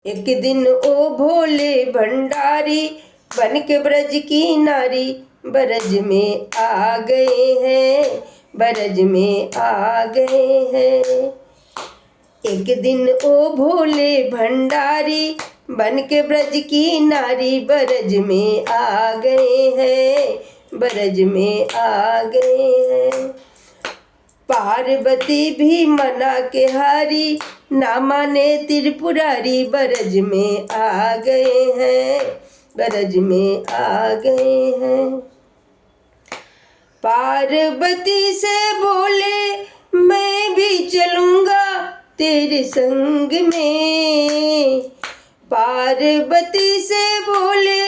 एक दिन ओ भोले भंडारी बन के ब्रज की नारी ब्रज में आ गए हैं, ब्रज में आ गए हैं। एक दिन ओ भोले भंडारी बन के ब्रज की नारी ब्रज में आ गए हैं, ब्रज में आ गए हैं। पार्वती भी मना के हारी ना माने त्रिपुरारी ब्रज में आ गए हैं, ब्रज में आ गए हैं। पार्वती से बोले मैं भी चलूंगा तेरे संग में, पार्वती से बोले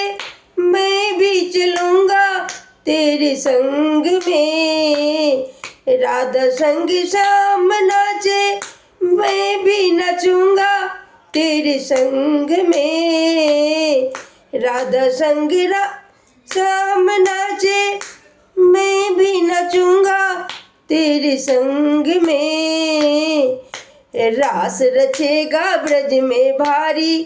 मैं भी चलूंगा तेरे संग में। राधा संग श्याम नाचे मैं भी नचूंगा तेरे संग में, राधा संग श्याम नाचे मैं भी नचूंगा तेरे संग में। रास रचेगा ब्रज में भारी,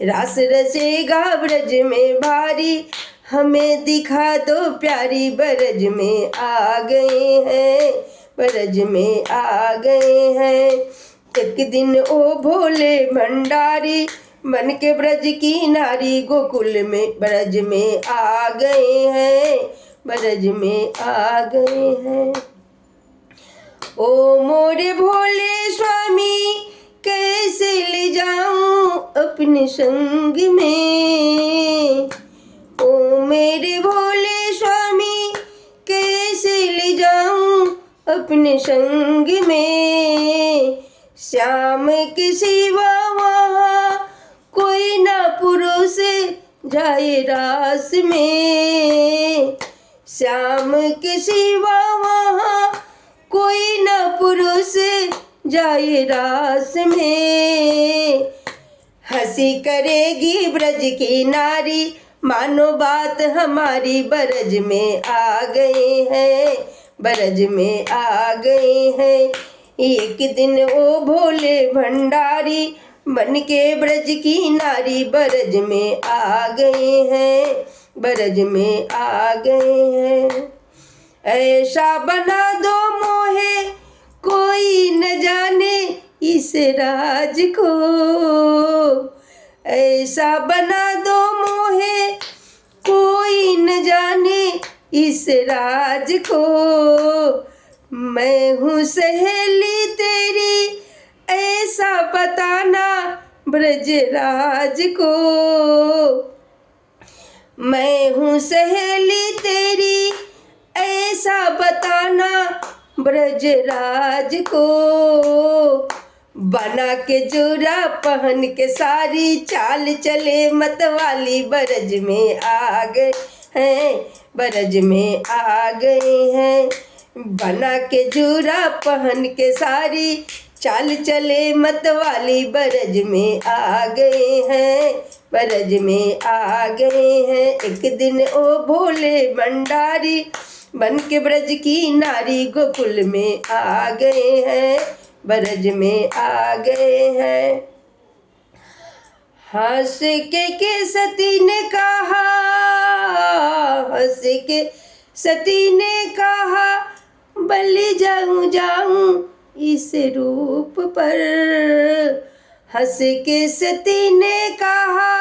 रास रचेगा ब्रज में भारी, हमें दिखा दो प्यारी ब्रज में आ गए हैं, ब्रज में आ गए हैं। एक दिन ओ भोले भंडारी बन के ब्रज की नारी गोकुल में ब्रज में आ गए हैं, ब्रज में आ गए हैं। ओ मोरे भोले स्वामी कैसे ले जाऊं अपने संग में, ओ मेरे भोले स्वामी कैसे ले जाऊं अपने संग में। श्याम के सिवा वहाँ कोई ना पुरुष जाए रास में, श्याम के सिवा वहाँ कोई ना पुरुष जाए रास में। हंसी करेगी ब्रज की नारी मानो बात हमारी ब्रज में आ गए हैं, ब्रज में आ गए हैं। एक दिन ओ भोले भंडारी बन के ब्रज की नारी ब्रज में आ गए हैं, ब्रज में आ गए हैं। ऐसा बना दो मोहे कोई न जाने इस राज को, ऐसा बना दो मोहे कोई न जाने इस राज को। मैं हूँ सहेली तेरी ऐसा बताना ब्रजराज को, मैं हूँ सहेली तेरी ऐसा बताना ब्रजराज को। बना के जोरा पहन के सारी चाल चले मतवाली ब्रज में आ गए हैं, ब्रज में आ गए हैं। बना के जोरा पहन के सारी चाल चले मतवाली ब्रज में आ गए हैं, ब्रज में आ गए हैं। एक दिन ओ भोले भंडारी बन के ब्रज की नारी गोकुल में आ गए हैं, ब्रज में आ गए हैं। हंस के सती ने कहा, हंस के सती ने कहा बलि जाऊं जाऊं इस रूप पर, हंस के सती ने कहा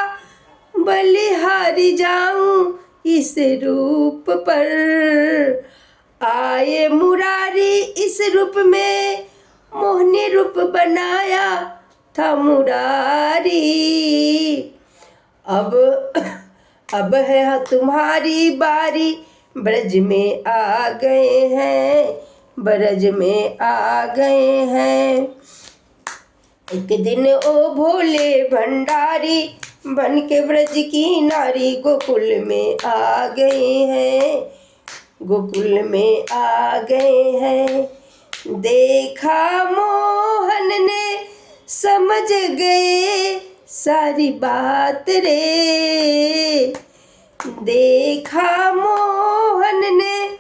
बलिहारी जाऊं इस रूप पर। आए मुरारी इस रूप में मोहनी रूप बनाया था मुरारी। अब है तुम्हारी बारी ब्रज में आ गए हैं, ब्रज में आ गए हैं। एक दिन ओ भोले भंडारी बन के ब्रज की नारी गोकुल में आ गए हैं, गोकुल में आ गए हैं। देखा मोहन ने समझ गए सारी बात रे, देखा मोहन ने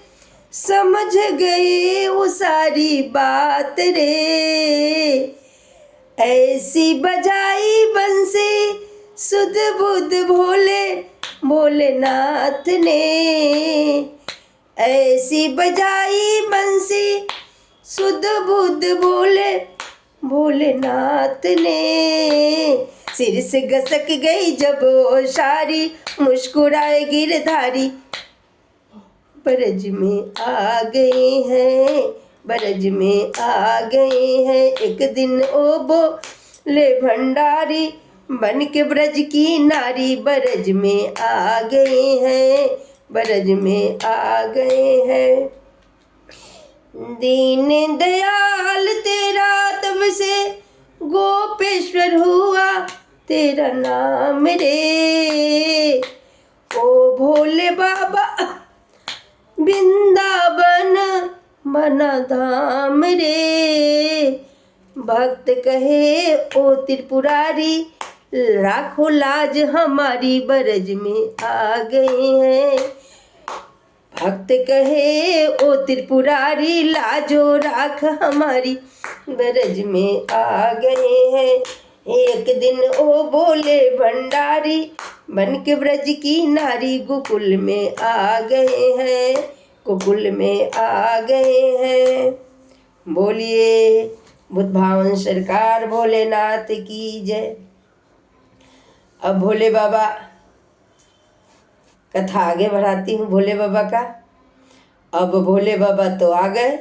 समझ गए वो सारी बात रे। ऐसी बजाई बंसी सुध बुध भोले भोलेनाथ ने, ऐसी बजाई बंसी सुध बुध भोले भोलेनाथ ने। सिर से घसक गई जब वो सारी, मुस्कुराए गिरधारी, ब्रज में आ गए हैं, ब्रज में आ गए हैं। एक दिन ओ बोले भंडारी, बन के ब्रज की नारी, ब्रज में आ गए हैं, ब्रज में आ गए हैं। दीन दयाल तेरा तब से गोपेश्वर हुआ तेरा नाम रे। ओ भोले बाबा वृंदावन बना धाम रे। भक्त कहे ओ त्रिपुरारी, राखो लाज हमारी, ब्रज में आ गए हैं। भक्त कहे ओ त्रिपुरारी, लाजो राख हमारी, ब्रज में आ गए हैं। एक दिन ओ बोले भंडारी, बन के ब्रज की नारी, गोकुल में आ गए हैं, गोकुल में आ गए हैं। बोलिए बुद्ध भावन सरकार भोलेनाथ की जय। अब भोले बाबा कथा आगे बढ़ाती हूँ भोले बाबा का। अब भोले बाबा तो आ गए,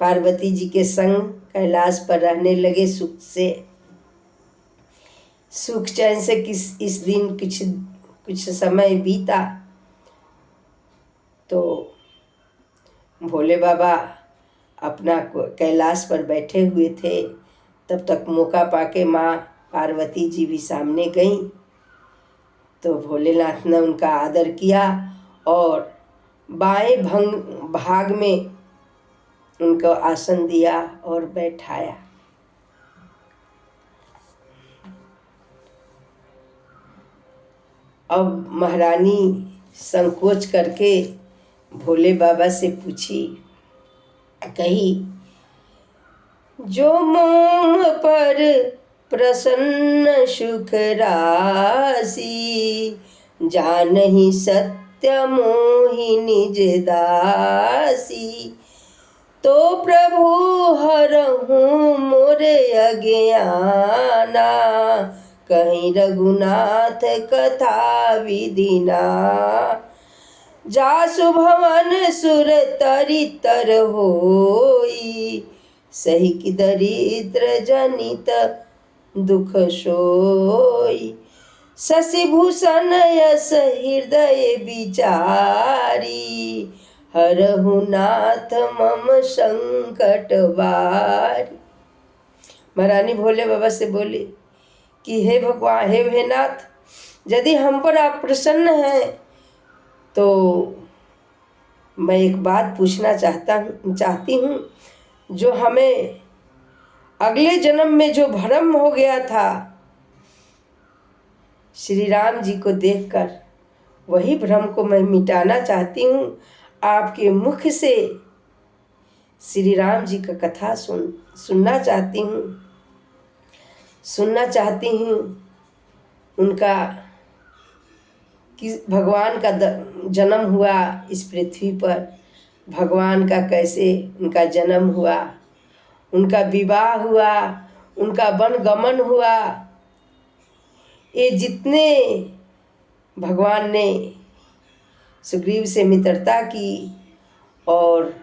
पार्वती जी के संग कैलाश पर रहने लगे सुख चैन से। इस दिन कुछ समय बीता तो भोले बाबा अपना कैलाश पर बैठे हुए थे। तब तक मौका पाके माँ पार्वती जी भी सामने गईं। तो भोलेनाथ ने उनका आदर किया और बाएं भाग में उनको आसन दिया और बैठाया। अब महारानी संकोच करके भोले बाबा से पूछी, कही, जो मोम पर प्रसन्न सुख राशि, जानहि सत्य मोहि निज दासी। तो प्रभु हरहु मोरे अज्ञाना, कहीं रघुनाथ कथा विधिना। जासु भवन सुर तरितर होई, सही की दरिद्र जनित दुख सोई। शशि भूषण यस हृदय विचारी, हरहु नाथ मम संकट बारी। महारानी भोले बाबा से बोली कि हे भगवान, हे नाथ, यदि हम पर आप प्रसन्न हैं तो मैं एक बात पूछना चाहती हूँ। जो हमें अगले जन्म में जो भ्रम हो गया था श्री राम जी को देखकर, वही भ्रम को मैं मिटाना चाहती हूँ। आपके मुख से श्री राम जी का कथा सुनना चाहती हूँ। उनका कि भगवान का जन्म हुआ इस पृथ्वी पर, भगवान का कैसे उनका जन्म हुआ, उनका विवाह हुआ, उनका वनगमन हुआ। ये जितने भगवान ने सुग्रीव से मित्रता की और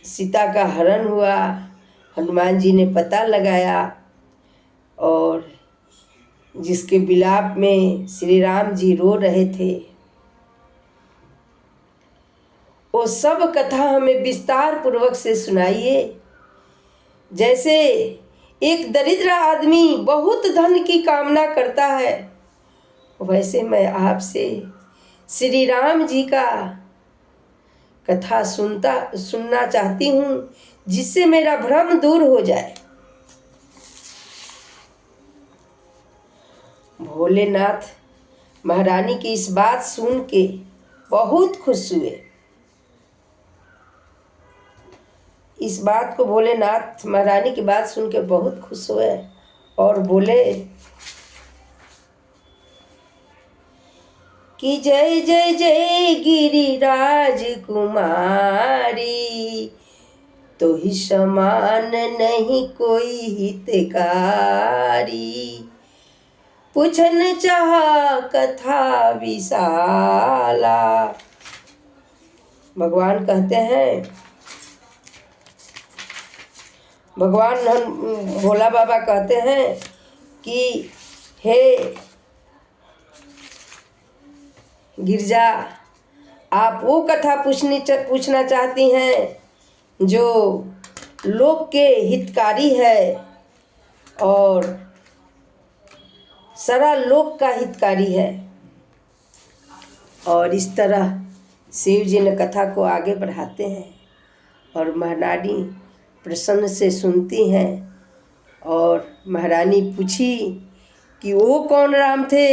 सीता का हरण हुआ, हनुमान जी ने पता लगाया और जिसके विलाप में श्री राम जी रो रहे थे, वो सब कथा हमें विस्तार पूर्वक से सुनाइए। जैसे एक दरिद्र आदमी बहुत धन की कामना करता है, वैसे मैं आपसे श्री राम जी का कथा सुनना चाहती हूँ, जिससे मेरा भ्रम दूर हो जाए। भोलेनाथ महारानी की इस बात सुन के बहुत खुश हुए। इस बात को भोलेनाथ महारानी की बात सुन के बहुत खुश हुए और बोले कि जय जय जय गिरिराज कुमारी, तो ही समान नहीं कोई हितकारी। पूछन चाहा कथा विशाला। भगवान कहते हैं, भगवान भोला बाबा कहते हैं कि हे गिरजा, आप वो कथा पूछना चाहती हैं जो लोक के हितकारी है और सारा लोक का हितकारी है। और इस तरह शिव जी ने कथा को आगे बढ़ाते हैं और महारानी प्रसन्न से सुनती हैं। और महारानी पूछी कि वो कौन राम थे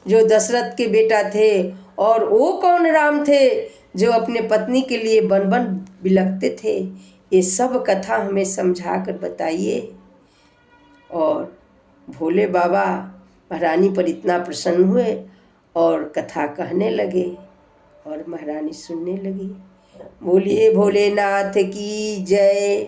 जो दशरथ के बेटा थे, और वो कौन राम थे जो अपने पत्नी के लिए बन बन बिलखते थे। ये सब कथा हमें समझा कर बताइए। और भोले बाबा महारानी पर इतना प्रसन्न हुए और कथा कहने लगे और महारानी सुनने लगी। बोलिए भोलेनाथ की जय।